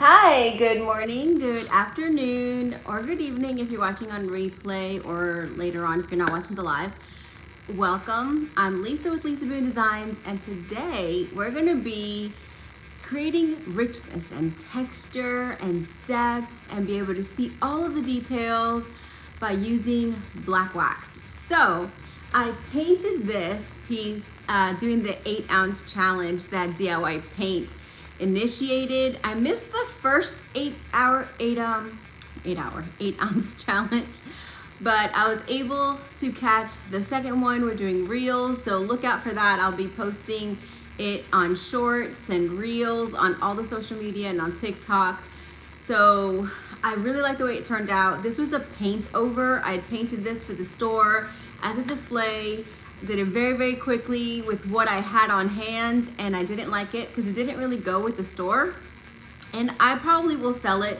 Hi, good morning, good afternoon, or good evening if you're watching on replay or later on if you're not watching the live. Welcome. I'm Lisa with Lisa Boone Designs, and today we're going to be creating richness and texture and depth and be able to see all of the details by using black wax. So I painted this piece doing the 8-ounce challenge that DIY Paint initiated. I missed the first 8-ounce challenge, but I was able to catch the second one. We're doing reels, so look out for that. I'll be posting it on shorts and reels on all the social media and on TikTok. So I really like the way it turned out. This was a paint over. I had painted this for the store as a display. Did it very, very quickly with what I had on hand, and I didn't like it because it didn't really go with the store. And I probably will sell it,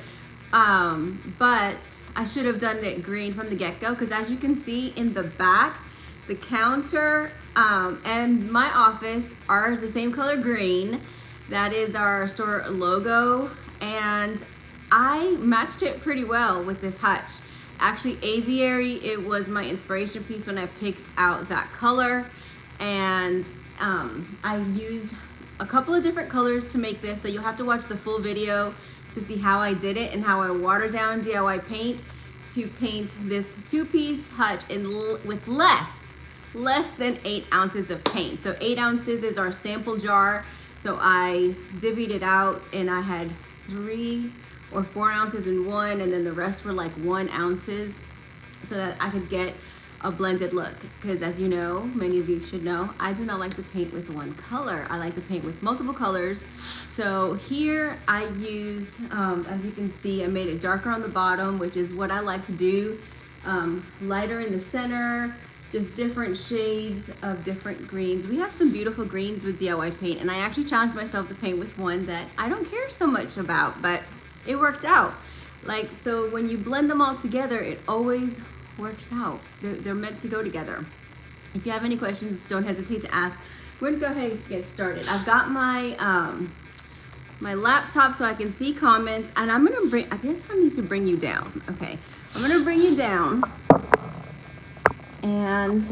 but I should have done it green from the get-go, because as you can see in the back, the counter and my office are the same color green. That is our store logo, and I matched it pretty well with this hutch. Actually, aviary, it was my inspiration piece when I picked out that color, and I used a couple of different colors to make this, so you'll have to watch the full video to see how I did it and how I watered down DIY Paint to paint this 2-piece hutch with less than 8 ounces of paint. So 8 ounces is our sample jar, so I divvied it out, and I had 3 or 4 ounces in one, and then the rest were like 1 ounces, so that I could get a blended look. Because as you know, many of you should know, I do not like to paint with one color. I like to paint with multiple colors. So here I used, as you can see, I made it darker on the bottom, which is what I like to do, lighter in the center, just different shades of different greens. We have some beautiful greens with DIY Paint, and I actually challenged myself to paint with one that I don't care so much about, but it worked out. So when you blend them all together, it always works out. They're meant to go together. If you have any questions, don't hesitate to ask. We're gonna go ahead and get started. I've got my my laptop so I can see comments, and I guess I need to bring you down. Okay, I'm gonna bring you down, and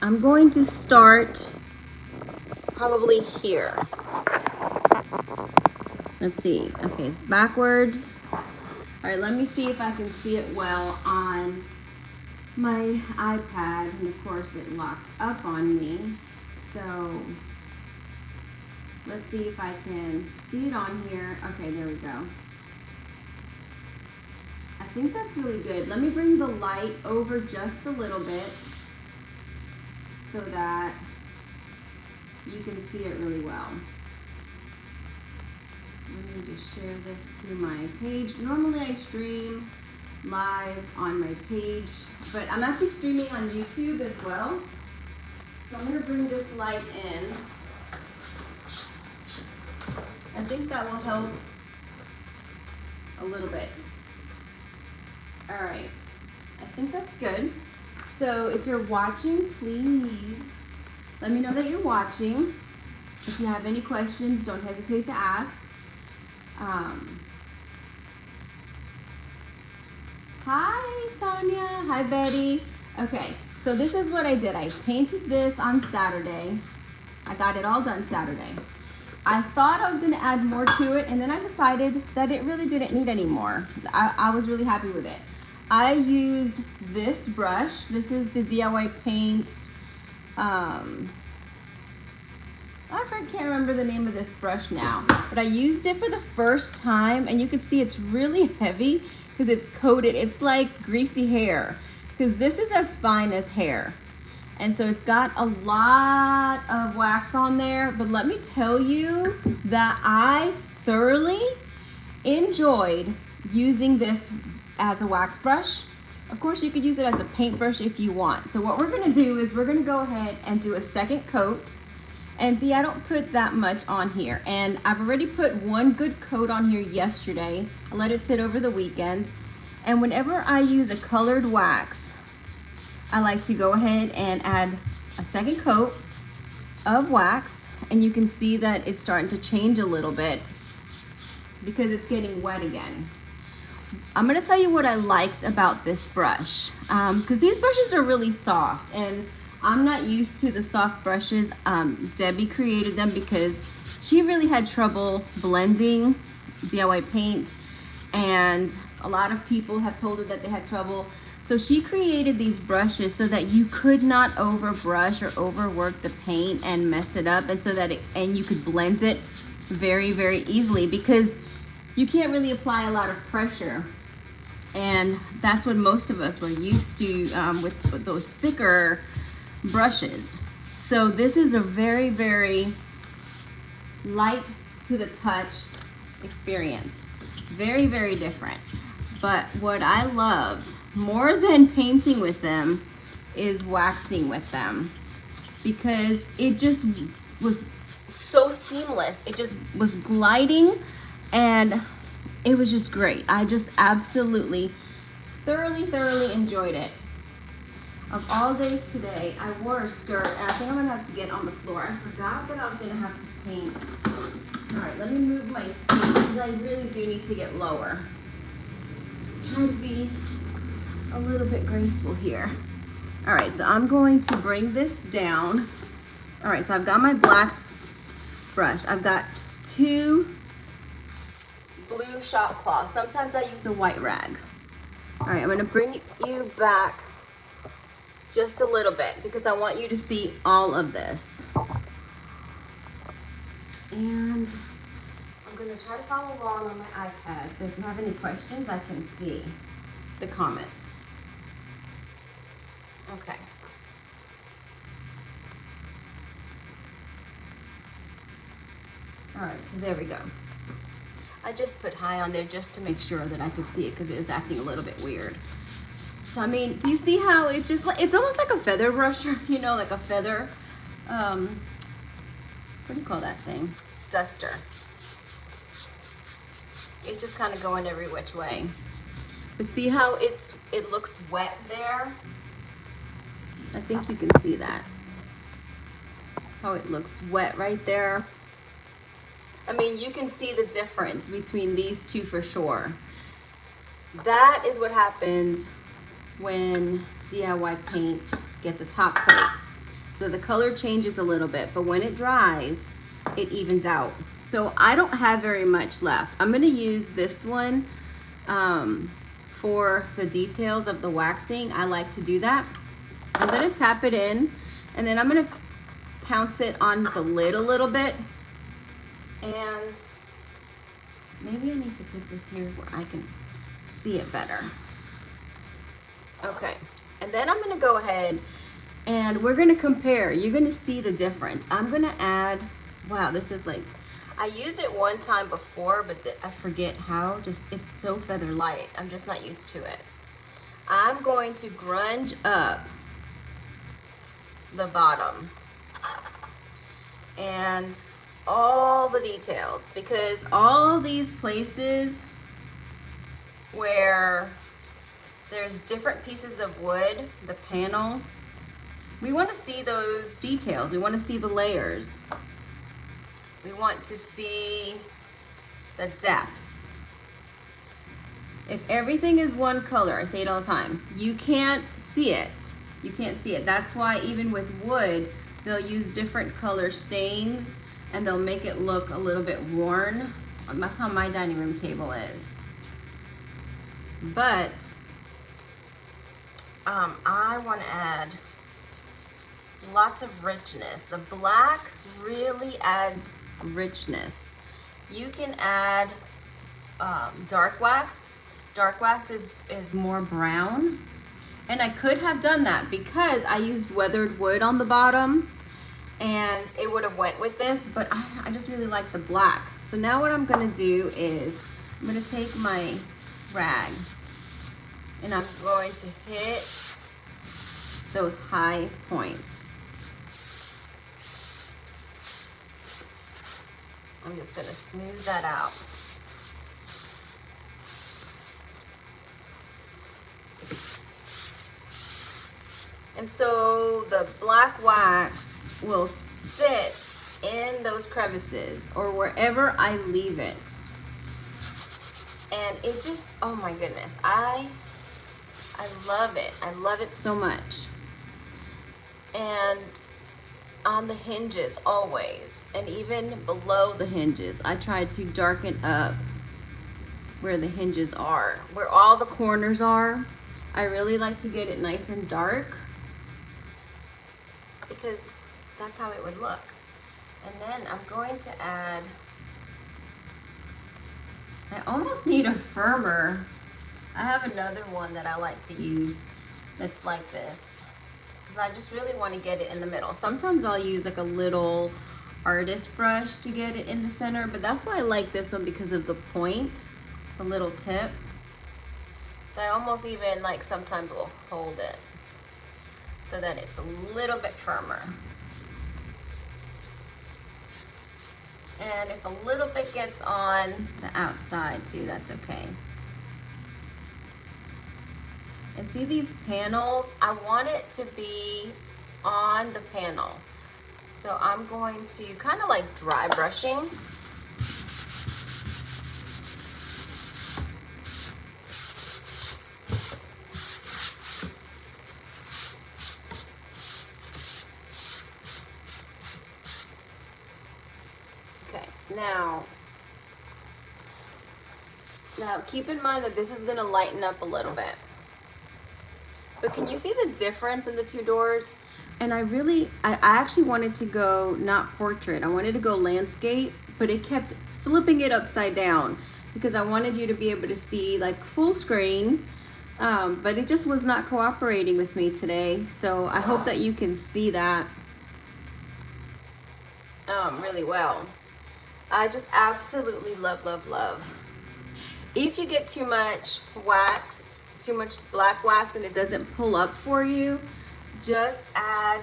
I'm going to start probably here. Let's see. Okay, it's backwards. All right, let me see if I can see it well on my iPad. And of course, it locked up on me. So let's see if I can see it on here. Okay, there we go. I think that's really good. Let me bring the light over just a little bit so that you can see it really well. Let me just share this to my page. Normally I stream live on my page, but I'm actually streaming on YouTube as well. So I'm going to bring this light in. I think that will help a little bit. All right, I think that's good. So if you're watching, please let me know that you're watching. If you have any questions, don't hesitate to ask. Hi Sonia, hi Betty. Okay, so this is what I did. I painted this on Saturday. I got it all done Saturday. I thought I was going to add more to it, and then I decided that it really didn't need any more. I was really happy with it. I used this brush. This is the DIY Paint, I can't remember the name of this brush now, but I used it for the first time, and you can see it's really heavy because it's coated. It's like greasy hair, because this is as fine as hair. And so it's got a lot of wax on there, but let me tell you that I thoroughly enjoyed using this as a wax brush. Of course, you could use it as a paintbrush if you want. So what we're gonna do is we're gonna go ahead and do a second coat. And see, I don't put that much on here. And I've already put one good coat on here yesterday. I let it sit over the weekend. And whenever I use a colored wax, I like to go ahead and add a second coat of wax. And you can see that it's starting to change a little bit. because it's getting wet again. I'm gonna tell you what I liked about this brush, because these brushes are really soft, and I'm not used to the soft brushes. Debbie created them because she really had trouble blending DIY paint, and a lot of people have told her that they had trouble. So she created these brushes so that you could not overbrush or overwork the paint and mess it up, and so that you could blend it very, very easily, because you can't really apply a lot of pressure. And that's what most of us were used to with those thicker brushes. So this is a very, very light to the touch experience. Very, very different. But what I loved more than painting with them is waxing with them, because it just was so seamless. It just was gliding, and it was just great. I just absolutely, thoroughly enjoyed it. Of all days today, I wore a skirt, and I think I'm gonna have to get on the floor. I forgot that I was gonna have to paint. All right, let me move my seat, because I really do need to get lower. Trying to be a little bit graceful here. All right, so I'm going to bring this down. All right, so I've got my black brush. I've got 2 blue shop cloths. Sometimes I use a white rag. All right, I'm gonna bring you back just a little bit, because I want you to see all of this. And I'm gonna try to follow along on my iPad, so if you have any questions, I can see the comments. Okay. All right, so there we go. I just put high on there just to make sure that I could see it, because it was acting a little bit weird. So I mean, do you see how it's just like, it's almost like a feather brusher, you know, like a feather, what do you call that thing? Duster. It's just kind of going every which way. But see how it looks wet there? I think you can see that. How it looks wet right there. I mean, you can see the difference between these two for sure. That is what happens when DIY paint gets a top coat. So the color changes a little bit, but when it dries, it evens out. So I don't have very much left. I'm gonna use this one for the details of the waxing. I like to do that. I'm gonna tap it in, and then I'm gonna pounce it on the lid a little bit. And maybe I need to put this here where I can see it better. Okay, and then I'm gonna go ahead and we're gonna compare. You're gonna see the difference. I'm gonna add, wow, this is like, I used it one time before, but I forget how, it's so feather light. I'm just not used to it. I'm going to grunge up the bottom and all the details, because all these places where there's different pieces of wood, the panel, we want to see those details. We want to see the layers. We want to see the depth. If everything is one color, I say it all the time, you can't see it. You can't see it. That's why even with wood, they'll use different color stains, and they'll make it look a little bit worn. That's how my dining room table is. But I want to add lots of richness. The black really adds richness. You can add dark wax. Dark wax is more brown. And I could have done that because I used weathered wood on the bottom, and it would have went with this, but I just really like the black. So now what I'm gonna do is I'm gonna take my rag and I'm going to hit those high points. I'm just gonna smooth that out. And so the black wax will sit in those crevices or wherever I leave it. And it just, oh my goodness, I love it. I love it so much. And on the hinges always, and even below the hinges, I try to darken up where the hinges are, where all the corners are. I really like to get it nice and dark because that's how it would look. And then I'm going to add, I almost need a firmer. I have another one that I like to use that's like this, because I just really want to get it in the middle. Sometimes I'll use like a little artist brush to get it in the center, but that's why I like this one, because of the point, the little tip. So I almost even like sometimes will hold it so that it's a little bit firmer. And if a little bit gets on the outside too, that's okay. And see these panels? I want it to be on the panel. So I'm going to kind of like dry brushing. Okay, now keep in mind that this is gonna lighten up a little bit. But can you see the difference in the two doors? And I actually wanted to go not portrait, I wanted to go landscape, but it kept flipping it upside down because I wanted you to be able to see like full screen, but it just was not cooperating with me today. So I hope that you can see that really well. I just absolutely love, love, love. If you get too much wax, too much black wax, and it doesn't pull up for you, just add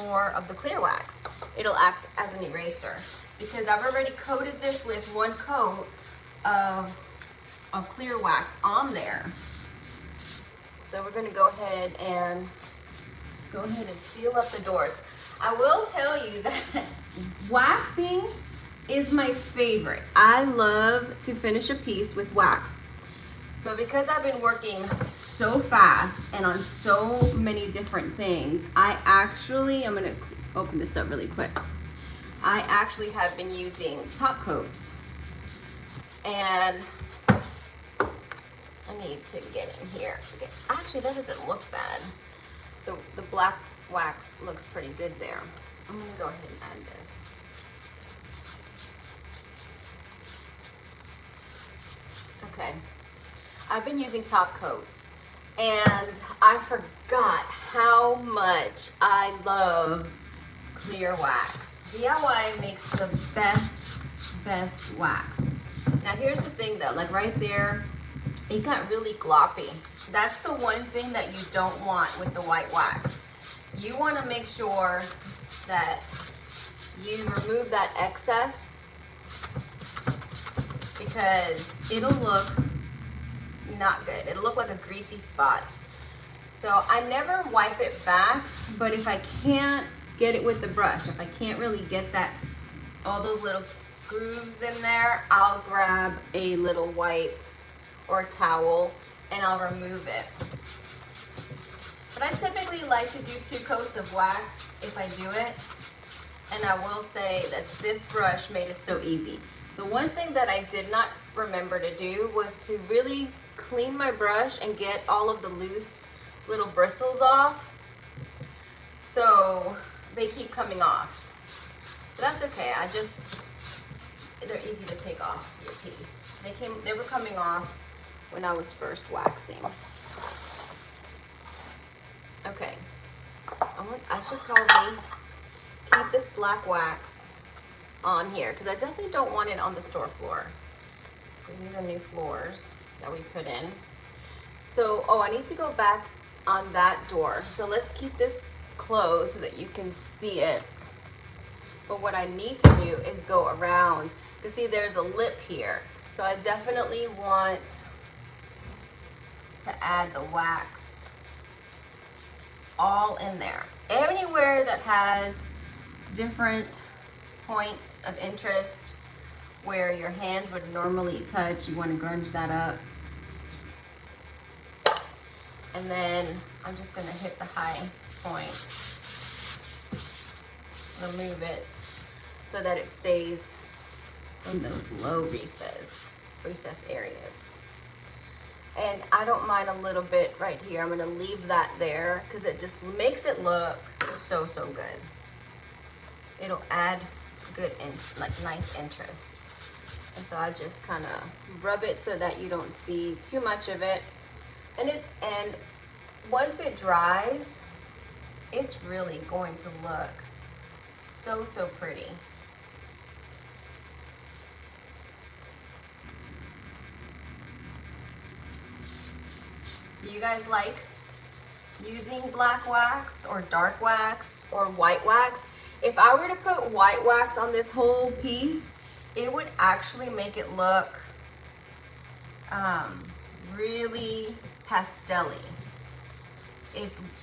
more of the clear wax. It'll act as an eraser, because I've already coated this with one coat of clear wax on there. So we're gonna go ahead and seal up the doors. I will tell you that waxing is my favorite. I love to finish a piece with wax. But because I've been working so fast and on so many different things, I'm gonna open this up really quick. I actually have been using top coats. And I need to get in here. Okay. Actually, that doesn't look bad. The black wax looks pretty good there. I'm gonna go ahead and add this. Okay. I've been using top coats, and I forgot how much I love clear wax. DIY makes the best wax. Now here's the thing though, like right there, it got really gloppy. That's the one thing that you don't want with the white wax. You want to make sure that you remove that excess, because it'll look not good. It'll look like a greasy spot. So I never wipe it back, but if I can't get it with the brush, if I can't really get all those little grooves in there, I'll grab a little wipe or a towel and I'll remove it. But I typically like to do 2 coats of wax if I do it. And I will say that this brush made it so easy. The one thing that I did not remember to do was to really clean my brush and get all of the loose little bristles off. So they keep coming off. But that's okay. They're easy to take off your piece. They were coming off when I was first waxing. Okay. I should probably keep this black wax on here because I definitely don't want it on the store floor. These are new floors that we put in. So, I need to go back on that door. So let's keep this closed so that you can see it. But what I need to do is go around. You can see there's a lip here. So I definitely want to add the wax all in there. Anywhere that has different points of interest where your hands would normally touch. You want to grunge that up. And then I'm just going to hit the high point. Remove it so that it stays in those low recess areas. And I don't mind a little bit right here. I'm going to leave that there because it just makes it look so good. It'll add good and like nice interest. And so I just kind of rub it so that you don't see too much of it. And once it dries, it's really going to look so pretty. Do you guys like using black wax or dark wax or white wax? If I were to put white wax on this whole piece, it would actually make it look really pastel-y.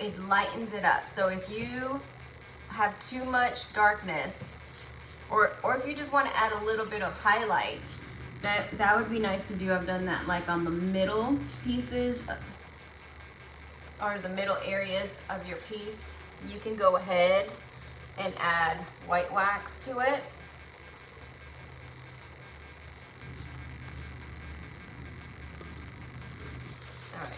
It lightens it up. So if you have too much darkness, or if you just want to add a little bit of highlights, that would be nice to do. I've done that like on the middle pieces or the middle areas of your piece. You can go ahead and add white wax to it. All right.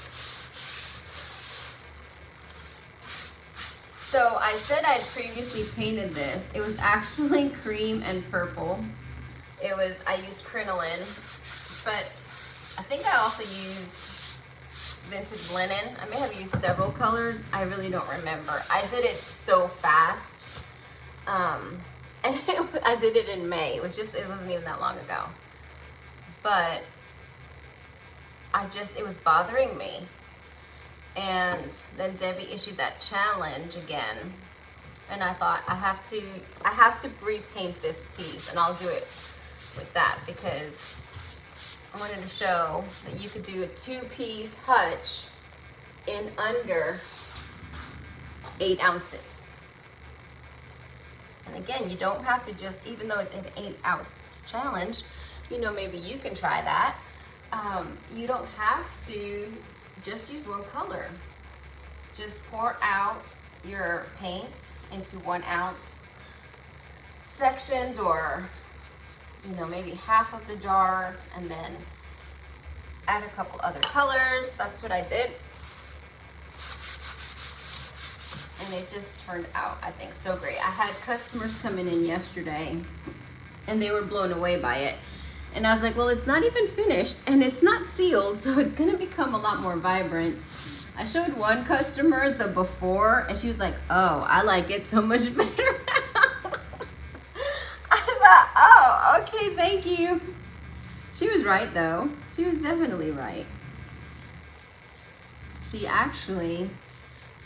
So I said I'd previously painted this. It was actually cream and purple. I used crinoline, but I think I also used vintage linen. I may have used several colors. I really don't remember. I did it so fast. And I did it in May. It wasn't even that long ago. But it was bothering me. And then Debbie issued that challenge again, and I thought I have to repaint this piece, and I'll do it with that because I wanted to show that you could do a 2-piece hutch in under 8 ounces. And again, you don't have to just, even though it's an 8-ounce challenge, maybe you can try that. You don't have to just use one color. Just pour out your paint into 1-ounce sections, or maybe half of the jar, and then add a couple other colors. That's what I did, and it just turned out, I think, so great. I had customers coming in yesterday and they were blown away by it. And I was like, well, it's not even finished and it's not sealed, so it's gonna become a lot more vibrant. I showed one customer the before and she was like, oh, I like it so much better now. I thought, oh, okay, thank you. She was right though. She was definitely right. She actually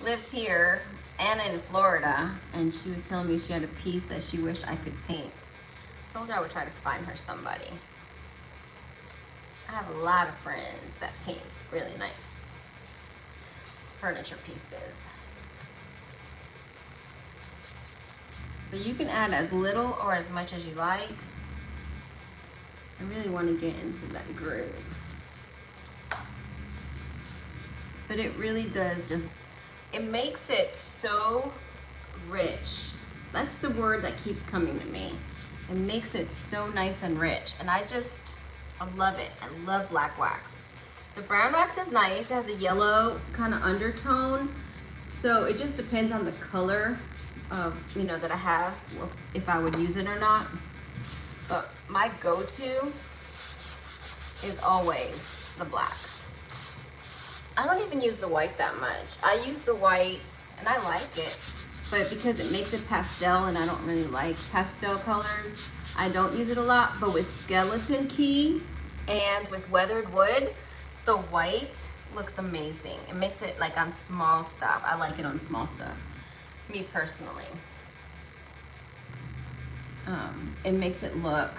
lives here and in Florida, and she was telling me she had a piece that she wished I could paint. I told her I would try to find her somebody. I have a lot of friends that paint really nice furniture pieces. So you can add as little or as much as you like. I really want to get into that groove. But it really does it makes it so rich. That's the word that keeps coming to me. It makes it so nice and rich. And I love it. I love black wax. The brown wax is nice. It has a yellow kind of undertone. So it just depends on the color of, that I have, if I would use it or not. But my go-to is always the black. I don't even use the white that much. I use the white and I like it, but because it makes it pastel and I don't really like pastel colors, I don't use it a lot. But with skeleton key and with weathered wood, the white looks amazing. It makes it like on small stuff. I like it on small stuff, me personally. It makes it look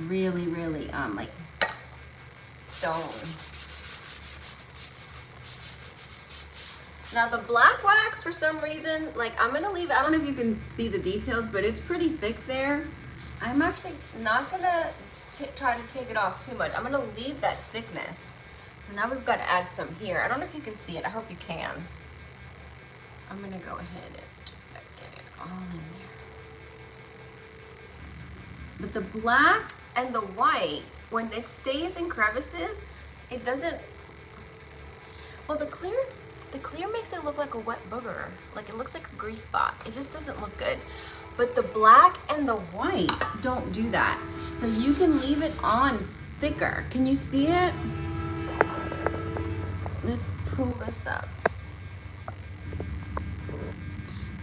really, really like stone. Now the black wax, for some reason, like I'm gonna leave, I don't know if you can see the details, but it's pretty thick there. I'm actually not gonna try to take it off too much. I'm gonna leave that thickness. So now we've got to add some here. I don't know if you can see it. I hope you can. I'm gonna go ahead and get it all in there. But the black and the white, when it stays in crevices, it doesn't, well, the clear makes it look like a wet booger. Like it looks like a grease spot. It just doesn't look good. But the black and the white don't do that. So you can leave it on thicker. Can you see it? Let's pull this up.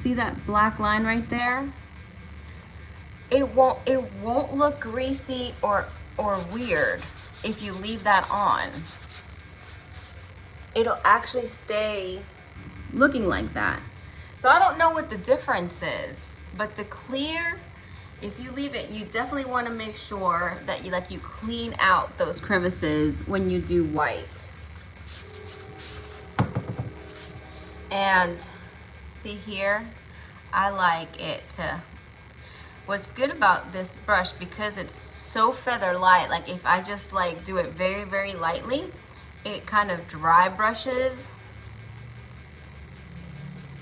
See that black line right there? It won't look greasy or weird if you leave that on. It'll actually stay looking like that. So I don't know what the difference is, but the clear, if you leave it, you definitely want to make sure that you clean out those crevices when you do white. And see here, I like it to, what's good about this brush, because it's so feather light, like if I just like do it very, very lightly, it kind of dry brushes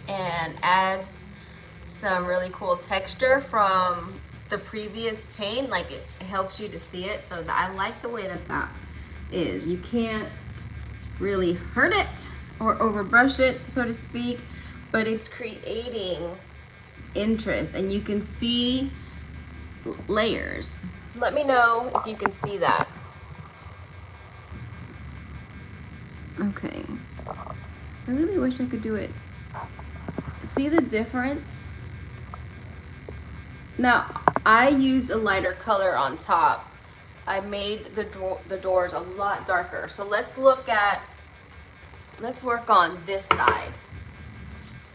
and adds some really cool texture from the previous paint. Like it helps you to see it. So I like the way that is. You can't really hurt it or overbrush it, so to speak, but it's creating interest and you can see layers. Let me know if you can see that. Okay. I really wish I could do it. See the difference? Now, I used a lighter color on top. I made the doors a lot darker. So let's work on this side.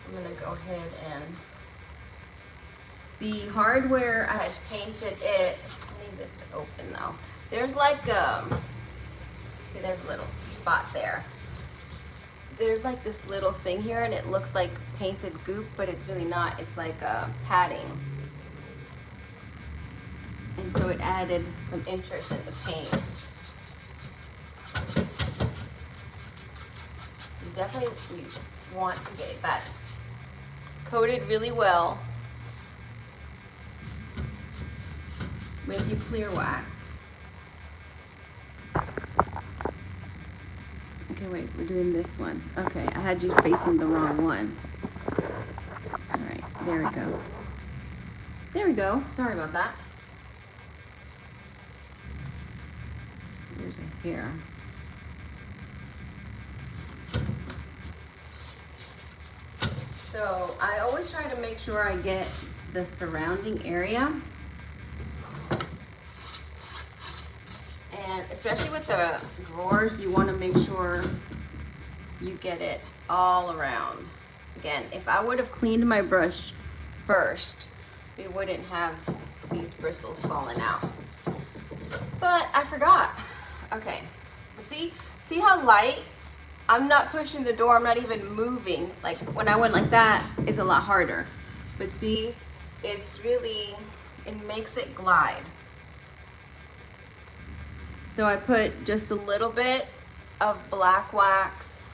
I'm gonna go ahead and, the hardware, I had painted it. I need this to open though. There's like, see there's a little spot there. There's like this little thing here and it looks like painted goop, but it's really not. It's like padding. And so it added some interest in the paint. You want to get that coated really well with your clear wax. Okay, wait, we're doing this one. Okay, I had you facing the wrong one. All right, there we go. There we go. Sorry about that. Here's a hair. So I always try to make sure I get the surrounding area. And especially with the drawers, you want to make sure you get it all around. Again, if I would have cleaned my brush first, we wouldn't have these bristles falling out. But I forgot. Okay, see how light? I'm not pushing the door, I'm not even moving. Like when I went like that, it's a lot harder. But see, it's really, it makes it glide. So I put just a little bit of black wax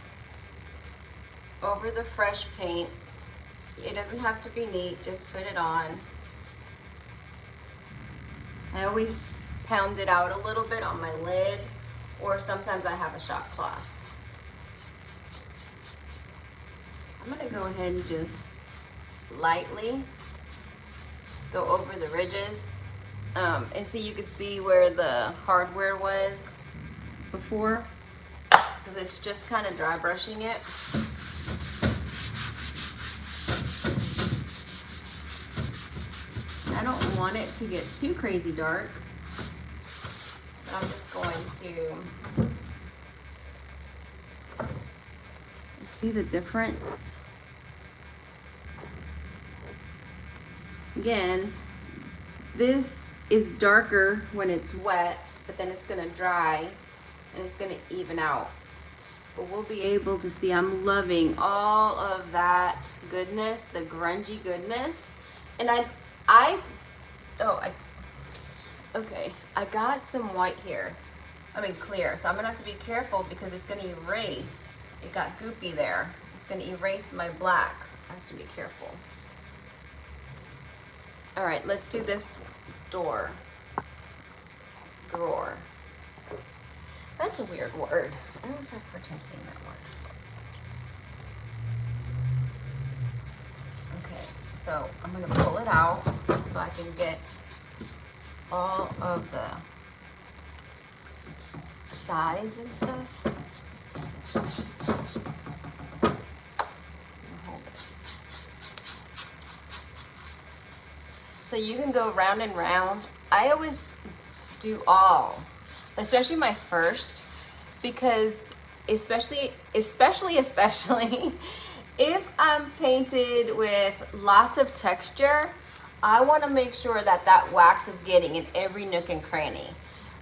over the fresh paint. It doesn't have to be neat, just put it on. I always pound it out a little bit on my lid, or sometimes I have a shot cloth. I'm gonna go ahead and just lightly go over the ridges. And see, you could see where the hardware was before, because it's just kind of dry brushing it. I don't want it to get too crazy dark, but I'm just going to see the difference. Again, this is darker when it's wet, but then it's gonna dry and it's gonna even out. But we'll be able to see, I'm loving all of that goodness, the grungy goodness. And Okay, I got some white here. I mean clear, so I'm gonna have to be careful because it's gonna erase. It got goopy there. It's gonna erase my black. I have to be careful. All right, let's do this drawer. That's a weird word. I always have a hard time saying that word. Okay, so I'm gonna pull it out so I can get all of the sides and stuff. Hold it. So you can go round and round. I always do all, especially my first, because especially if I'm painted with lots of texture, I want to make sure that that wax is getting in every nook and cranny.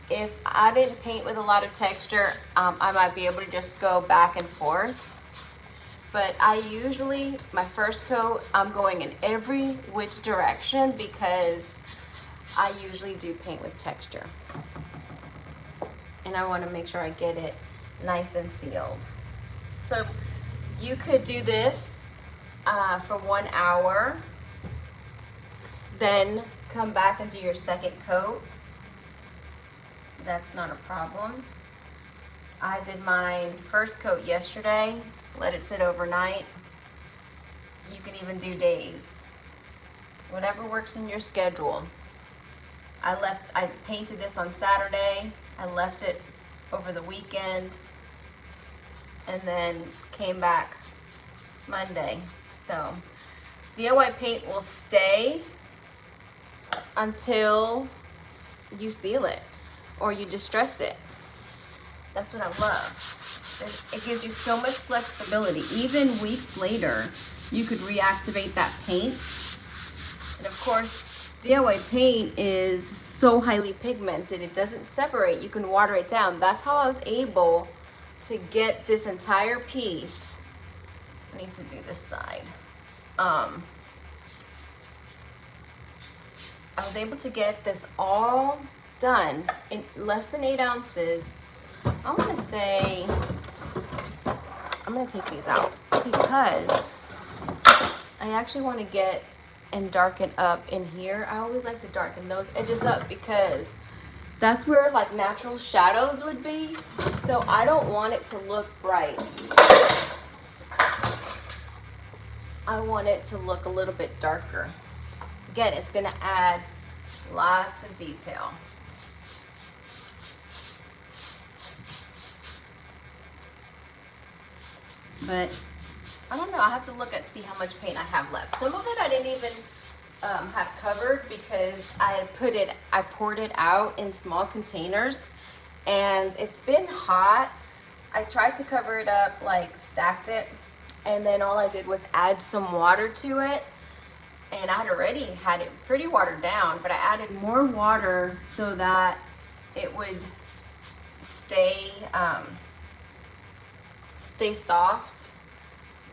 If I didn't paint with a lot of texture, I might be able to just go back and forth. But I usually, my first coat, I'm going in every which direction because I usually do paint with texture. And I want to make sure I get it nice and sealed. So you could do this for 1 hour, then come back and do your second coat. That's not a problem. I did my first coat yesterday, let it sit overnight. You can even do days. Whatever works in your schedule. I painted this on Saturday. I left it over the weekend and then came back Monday. So DIY paint will stay until you seal it or you distress it. That's what I love. It gives you so much flexibility. Even weeks later, you could reactivate that paint. And of course, DIY paint is so highly pigmented, it doesn't separate. You can water it down. That's how I was able to get this entire piece. I need to do this side. I was able to get this all done in less than 8 ounces. I'm gonna say, I'm gonna take these out because I actually want to get and darken up in here. I always like to darken those edges up because that's where like natural shadows would be. So I don't want it to look bright. I want it to look a little bit darker. Again, it's gonna add lots of detail. But I don't know, I have to look at see how much paint I have left. Some of it I didn't even have covered because I poured it out in small containers and it's been hot. I tried to cover it up, like stacked it, and then all I did was add some water to it. And I had already had it pretty watered down, but I added more water so that it would stay soft.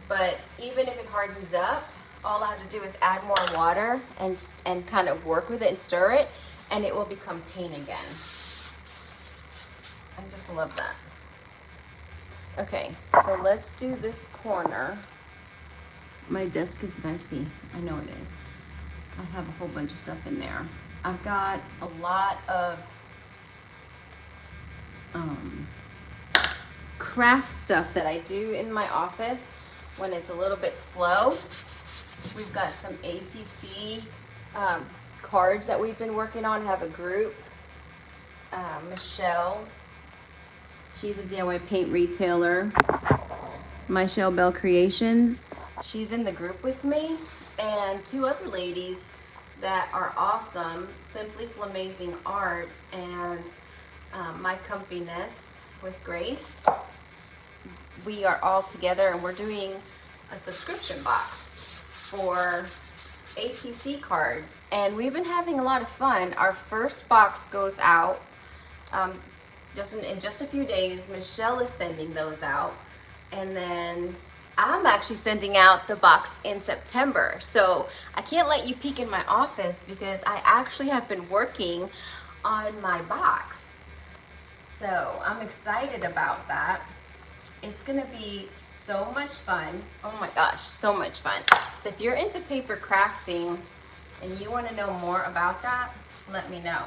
But even if it hardens up, all I have to do is add more water and kind of work with it and stir it, and it will become paint again. I just love that. Okay, so let's do this corner. My desk is messy. I know it is. I have a whole bunch of stuff in there. I've got a lot of craft stuff that I do in my office when it's a little bit slow. We've got some ATC cards that we've been working on, have a group. Michelle, she's a DIY paint retailer. Michelle Bell Creations, she's in the group with me, and 2 other ladies that are awesome, Simply Flamazing Art and My Comfy Nest with Grace. We are all together and we're doing a subscription box for ATC cards, and we've been having a lot of fun. Our first box goes out in just a few days. Michelle is sending those out, and then I'm actually sending out the box in September. So I can't let you peek in my office because I actually have been working on my box. So I'm excited about that. It's gonna be so much fun. Oh my gosh, so much fun. So if you're into paper crafting and you wanna know more about that, let me know.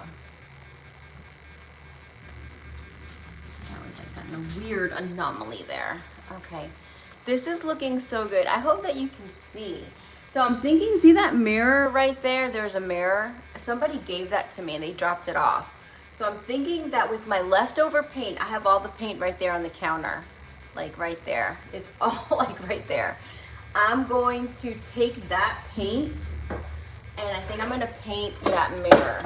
That was like a weird anomaly there. Okay, this is looking so good. I hope that you can see. So I'm thinking, see that mirror right there? There's a mirror. Somebody gave that to me and they dropped it off. So I'm thinking that with my leftover paint, I have all the paint right there on the counter, like right there. It's all like right there. I'm going to take that paint and I think I'm gonna paint that mirror.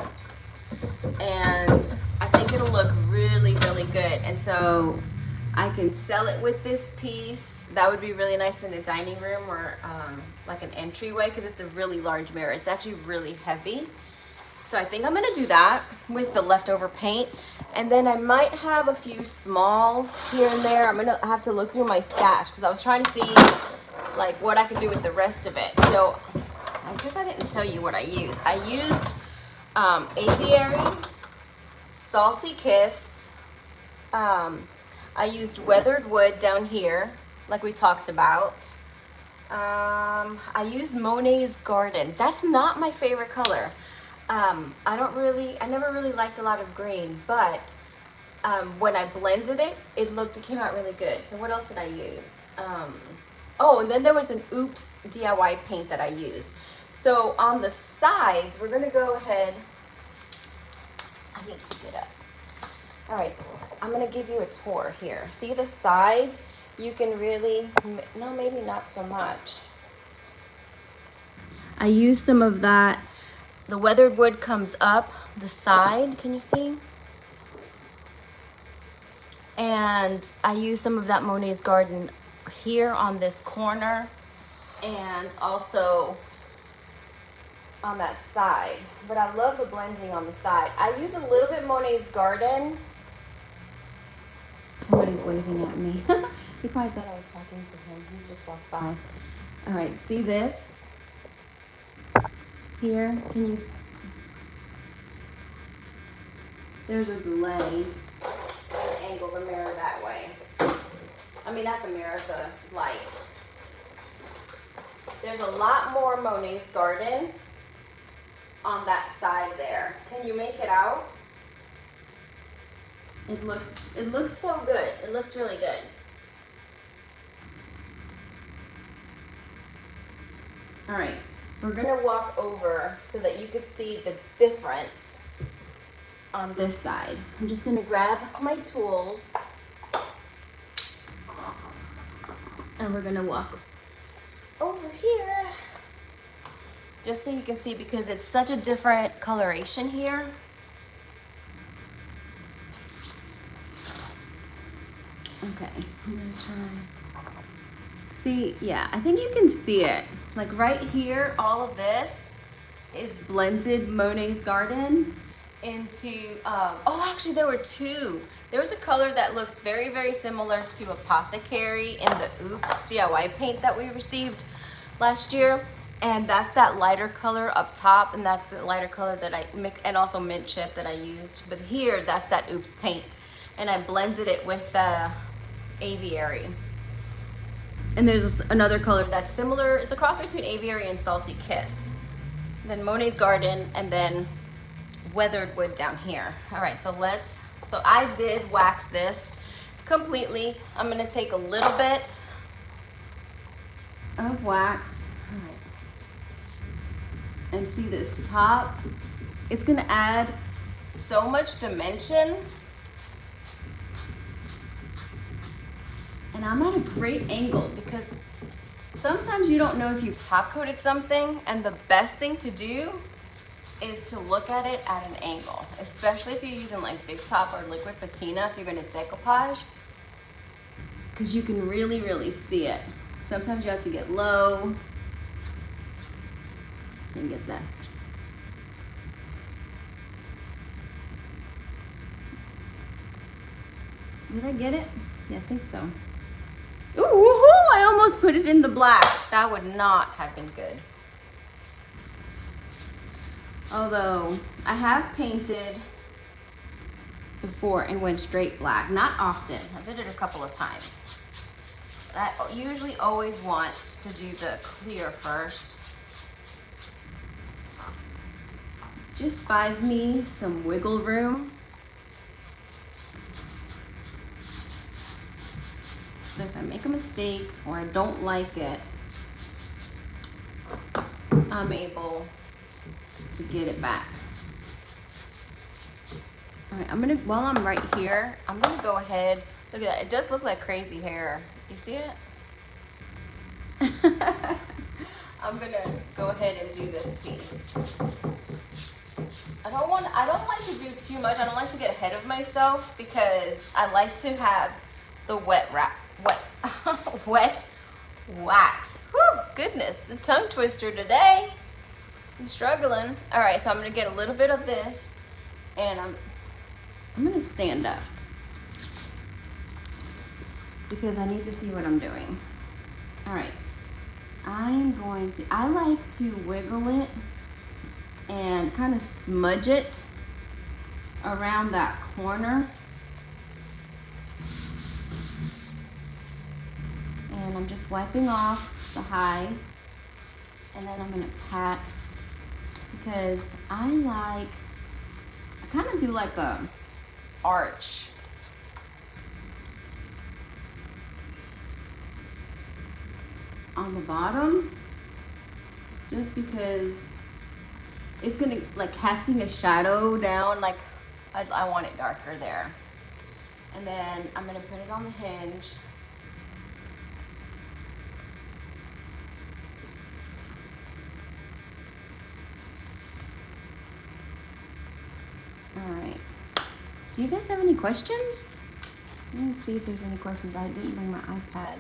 And I think it'll look really, really good. And so I can sell it with this piece. That would be really nice in a dining room or like an entryway, because it's a really large mirror. It's actually really heavy. So I think I'm gonna do that with the leftover paint. And then I might have a few smalls here and there. I'm gonna have to look through my stash because I was trying to see like what I could do with the rest of it. So I guess I didn't tell you what I used. I used Aviary, Salty Kiss. I used Weathered Wood down here, like we talked about. I used Monet's Garden. That's not my favorite color. I never really liked a lot of green, but when I blended it, it came out really good. So what else did I use? Oh, and then there was an Oops DIY paint that I used. So on the sides, we're gonna go ahead. I need to get up. All right, I'm gonna give you a tour here. See the sides? You can really, no, maybe not so much. I used some of that. The weathered wood comes up the side, can you see? And I used some of that Monet's Garden here on this corner and also on that side. But I love the blending on the side. I use a little bit Monet's Garden. Somebody's waving at me. He probably thought I was talking to him. He's just walked by. All right, see this? Here, can you? There's a delay. I angle the mirror that way. I mean, not the mirror, the light. There's a lot more Monet's Garden on that side there. Can you make it out? It looks so good. It looks really good. All right, we're gonna walk over so that you could see the difference on this side. I'm just gonna grab my tools and we're gonna walk over here just so you can see, because it's such a different coloration here. Okay, I'm gonna try. See, yeah, I think you can see it. Like right here, all of this is blended Monet's Garden into, oh, actually there were two. There was a color that looks very, very similar to Apothecary in the Oops DIY paint that we received last year. And that's that lighter color up top, and that's the lighter color that I mixed, and also mint chip that I used. But here, that's that Oops paint. And I blended it with the Aviary. And there's another color that's similar. It's a cross between Aviary and Salty Kiss. Then Monet's Garden, and then Weathered Wood down here. All right, so I did wax this completely. I'm gonna take a little bit of wax. All right. And see this top? It's gonna add so much dimension. And I'm at a great angle because sometimes you don't know if you've top coated something, and the best thing to do is to look at it at an angle, especially if you're using like Big Top or liquid patina, if you're gonna decoupage, because you can really, really see it. Sometimes you have to get low and get that. Did I get it? Yeah, I think so. Ooh, woohoo! I almost put it in the black. That would not have been good. Although I have painted before and went straight black. Not often. I did it a couple of times. I usually always want to do the clear first. Just buys me some wiggle room. So if I make a mistake or I don't like it, I'm able to get it back. All right, while I'm right here, I'm gonna go ahead, look at that, it does look like crazy hair. You see it? I'm gonna go ahead and do this piece. I don't like to do too much. I don't like to get ahead of myself because I like to have the wet wax. Whew, goodness, a tongue twister today. I'm struggling. All right, so I'm gonna get a little bit of this, and I'm gonna stand up because I need to see what I'm doing. All right, I like to wiggle it and kind of smudge it around that corner. And I'm just wiping off the highs, and then I'm gonna pat, because I kind of do like a arch. On the bottom, just because it's gonna, like, casting a shadow down, like I want it darker there. And then I'm gonna put it on the hinge. All right. Do you guys have any questions? Let me see if there's any questions. I didn't bring my iPad.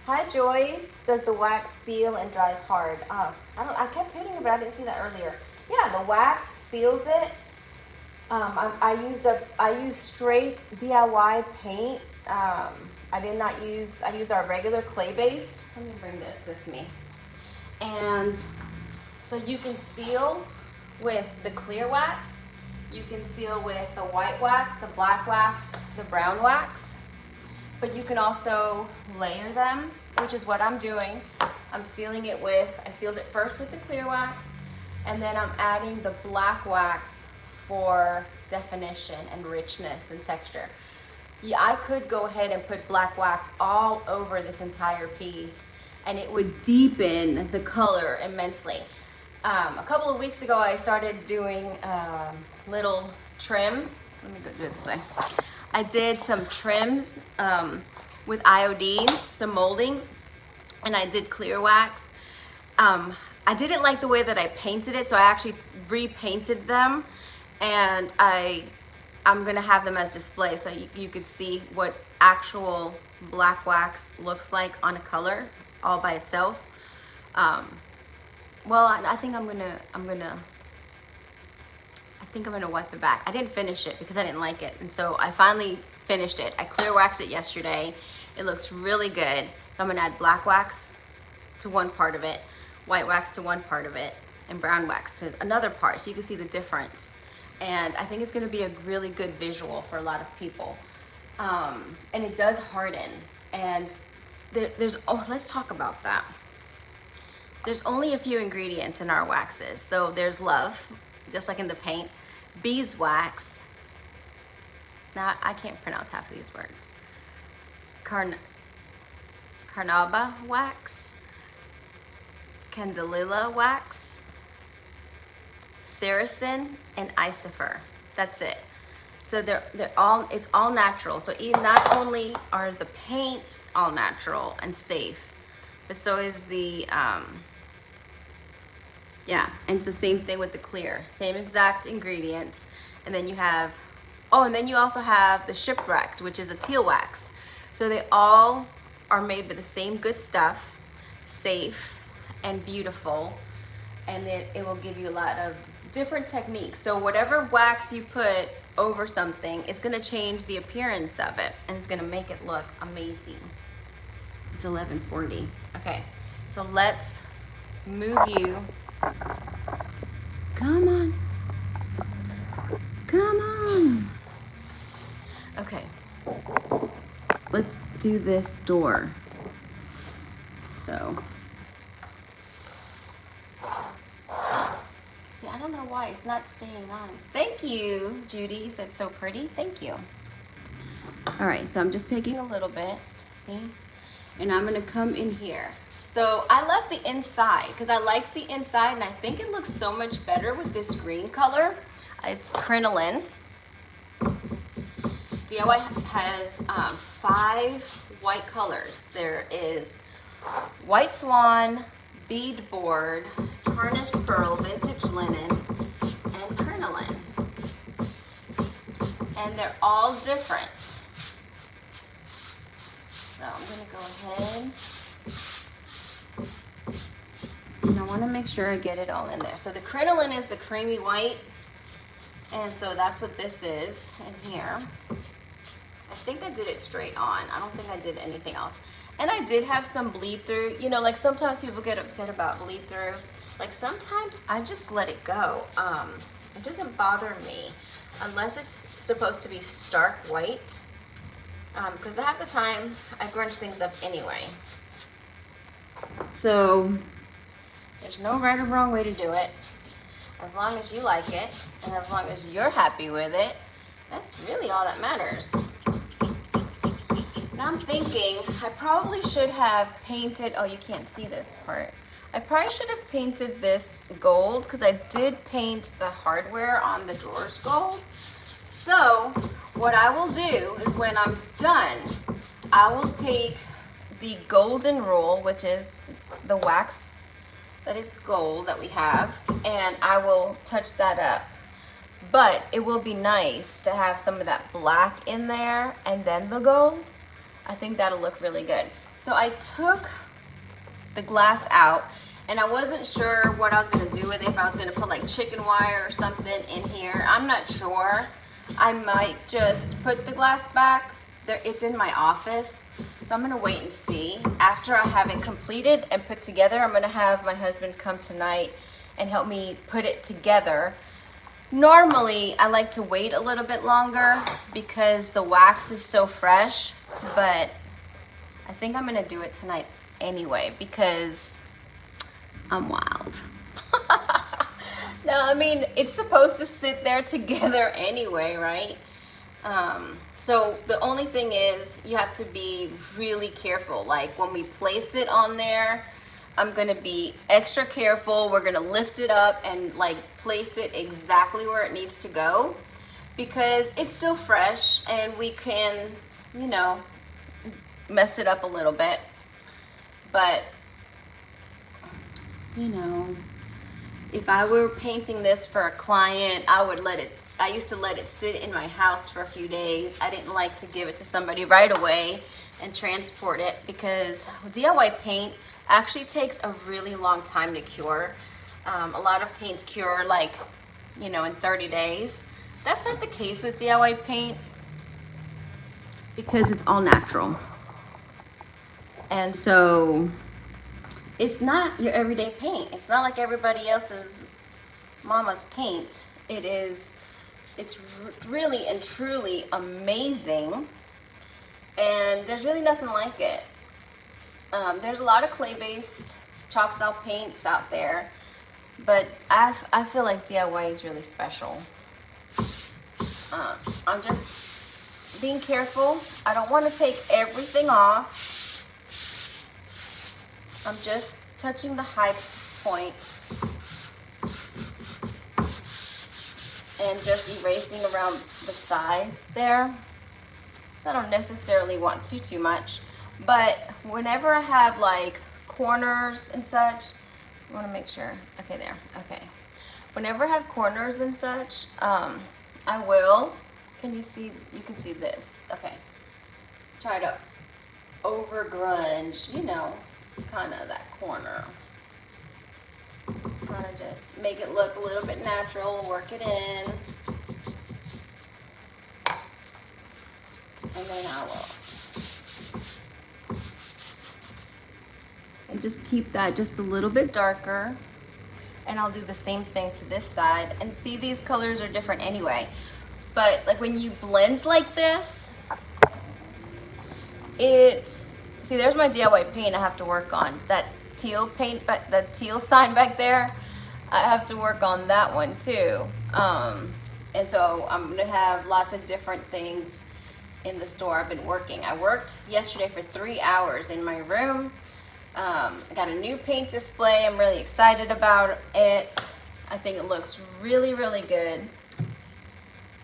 Hi Joyce. Does the wax seal and dries hard? I kept hitting it, but I didn't see that earlier. Yeah, the wax seals it. I used straight DIY paint. I used our regular clay-based. Let me bring this with me. And so you can seal with the clear wax. You can seal with the white wax, the black wax, the brown wax. But you can also layer them, which is what I'm doing. I sealed it first with the clear wax, and then I'm adding the black wax for definition and richness and texture. Yeah, I could go ahead and put black wax all over this entire piece, and it would deepen the color immensely. A couple of weeks ago, I started doing little trim. Let me go do it this way. I did some trims with iodine, some moldings, and I did clear wax. I didn't like the way that I painted it, so I actually repainted them, and I'm gonna have them as display so you could see what actual black wax looks like on a color all by itself. Well, I think I'm gonna wipe it back. I didn't finish it because I didn't like it, and so I finally finished it. I clear waxed it yesterday. It looks really good. So I'm gonna add black wax to one part of it, white wax to one part of it, and brown wax to another part, so you can see the difference. And I think it's gonna be a really good visual for a lot of people. And it does harden. And let's talk about that. There's only a few ingredients in our waxes. So there's love, just like in the paint. Beeswax. Now, I can't pronounce half of these words. Carnauba wax. Candelilla wax. Saracen and Isifer. That's it. So it's all natural. So not only are the paints all natural and safe, but so is the and it's the same thing with the clear. Same exact ingredients. And then you also have the Shipwrecked, which is a teal wax. So they all are made with the same good stuff, safe and beautiful, and it will give you a lot of different techniques. So whatever wax you put over something, it's gonna change the appearance of it, and it's gonna make it look amazing. It's 11:40. Okay, so let's move you. Come on. Come on. Okay, let's do this door. So, see, I don't know why it's not staying on. Thank you, Judy. You said so pretty. Thank you. All right, so I'm just taking a little bit, see? And I'm gonna come in here. So I left the inside because I liked the inside and I think it looks so much better with this green color. It's crinoline. DIY has 5 white colors. There is white swan, beadboard, tarnished pearl, vintage linen, and crinoline. And they're all different. So I'm gonna go ahead and I wanna make sure I get it all in there. So the crinoline is the creamy white, and so that's what this is in here. I think I did it straight on. I don't think I did anything else. And I did have some bleed through. You know, like sometimes people get upset about bleed through. Like sometimes I just let it go. It doesn't bother me unless it's supposed to be stark white. Because half the time I grunge things up anyway. So there's no right or wrong way to do it. As long as you like it and as long as you're happy with it, that's really all that matters. Now I'm thinking I probably should have painted, oh, you can't see this part. I probably should have painted this gold because I did paint the hardware on the drawers gold. So what I will do is when I'm done, I will take the golden rule, which is the wax that is gold that we have, and I will touch that up. But it will be nice to have some of that black in there and then the gold. I think that'll look really good. So I took the glass out and I wasn't sure what I was gonna do with it, if I was gonna put like chicken wire or something in here. I'm not sure. I might just put the glass back. There, it's in my office. So I'm gonna wait and see. After I have it completed and put together, I'm gonna have my husband come tonight and help me put it together. Normally, I like to wait a little bit longer because the wax is so fresh, but I think I'm gonna do it tonight anyway because I'm wild. No, I mean, it's supposed to sit there together anyway, right? So the only thing is you have to be really careful. Like when we place it on there, I'm gonna be extra careful. We're gonna lift it up and like place it exactly where it needs to go because it's still fresh and we can, you know, mess it up a little bit. But, you know, if I were painting this for a client, I used to let it sit in my house for a few days. I didn't like to give it to somebody right away and transport it because DIY paint actually takes a really long time to cure. A lot of paints cure like, you know, in 30 days. That's not the case with DIY paint because it's all natural. And so it's not your everyday paint. It's not like everybody else's mama's paint. It's really and truly amazing. And there's really nothing like it. There's a lot of clay-based chalk style paints out there, but I feel like DIY is really special. I'm just being careful. I don't want to take everything off. I'm just touching the high points and just erasing around the sides there. I don't necessarily want too much, but whenever I have like corners and such, I want to make sure. Okay, there. Okay. Whenever I have corners and such, I will. Can you see? You can see this. Okay. Try to over grunge, you know, kind of that corner. Kind of just make it look a little bit natural, work it in. And then I will. And just keep that just a little bit darker. And I'll do the same thing to this side. And see, these colors are different anyway. But like when you blend like this, See, there's my DIY paint I have to work on. That teal paint, but the teal sign back there, I have to work on that one too. And so I'm gonna have lots of different things in the store. I've been working. I worked yesterday for 3 hours in my room. I got a new paint display. I'm really excited about it. I think it looks really, really good.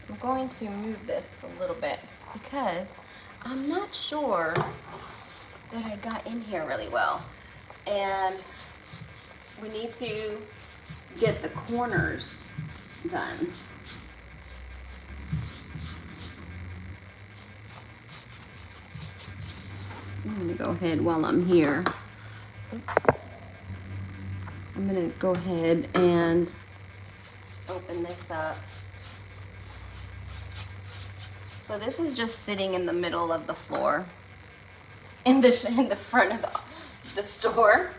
I'm going to move this a little bit because I'm not sure that I got in here really well. And we need to get the corners done. I'm gonna go ahead while I'm here. Oops. I'm gonna go ahead and open this up. So this is just sitting in the middle of the floor, in the front of the store.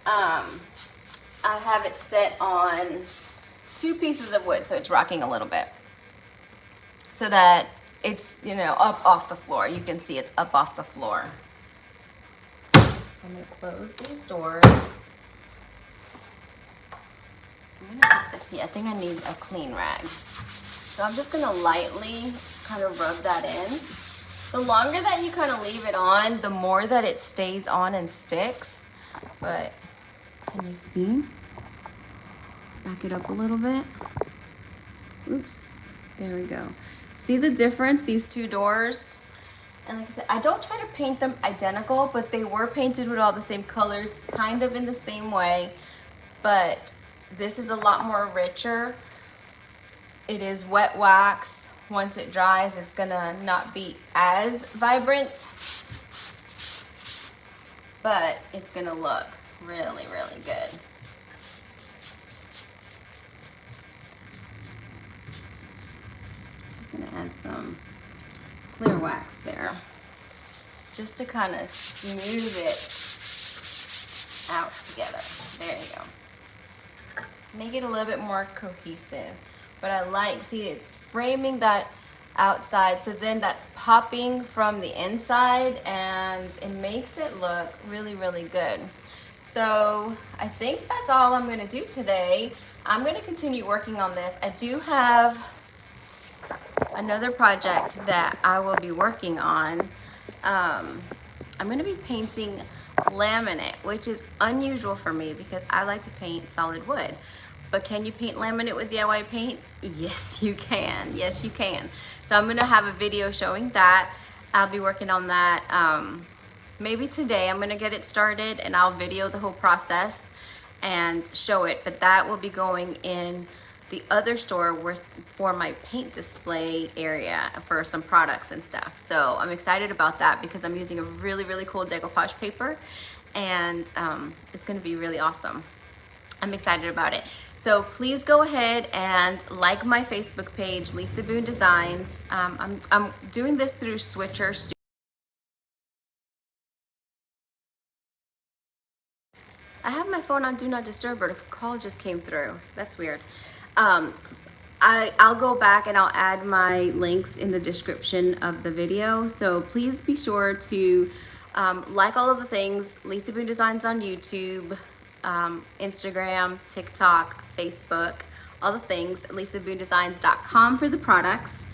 I have it set on 2 pieces of wood, so it's rocking a little bit, so that it's, you know, up off the floor. You can see it's up off the floor. So I'm gonna close these doors. I'm gonna put this, I think I need a clean rag. So I'm just gonna lightly kind of rub that in. The longer that you kind of leave it on, the more that it stays on and sticks. But can you see? Back it up a little bit. Oops, there we go. See the difference, these 2 doors? And like I said, I don't try to paint them identical, but they were painted with all the same colors, kind of in the same way. But this is a lot more richer. It is wet wax. Once it dries, it's gonna not be as vibrant, but it's gonna look really, really good. Just gonna add some clear wax there, just to kind of smooth it out together. There you go. Make it a little bit more cohesive. But I like, see, it's framing that outside, so then that's popping from the inside, and it makes it look really, really good. So I think that's all I'm gonna do today. I'm gonna continue working on this. I do have another project that I will be working on. I'm gonna be painting laminate, which is unusual for me because I like to paint solid wood. But can you paint laminate with DIY paint? Yes, you can. Yes, you can. So I'm gonna have a video showing that. I'll be working on that maybe today. I'm gonna get it started and I'll video the whole process and show it. But that will be going in the other store for my paint display area for some products and stuff. So I'm excited about that because I'm using a really, really cool decoupage paper, and it's gonna be really awesome. I'm excited about it. So please go ahead and like my Facebook page, Lisa Boone Designs. I'm doing this through Switcher Studio. I have my phone on Do Not Disturb, but a call just came through. That's weird. I'll go back and I'll add my links in the description of the video. So please be sure to like all of the things. Lisa Boone Designs on YouTube, Instagram, TikTok, Facebook, all the things. LisaBooneDesigns.com for the products.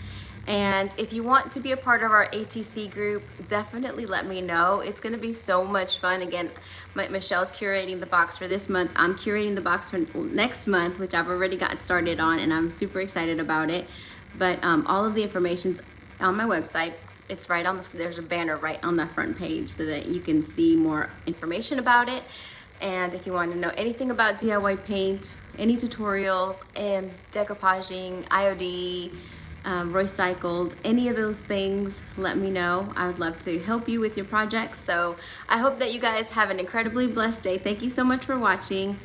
And if you want to be a part of our ATC group, definitely let me know. It's going to be so much fun. Again, Michelle's curating the box for this month. I'm curating the box for next month, which I've already got started on, and I'm super excited about it. But all of the information's on my website. It's right on there's a banner right on the front page so that you can see more information about it. And if you want to know anything about DIY paint, any tutorials, and decoupaging, IOD, recycled, any of those things, let me know. I would love to help you with your projects. So I hope that you guys have an incredibly blessed day. Thank you so much for watching.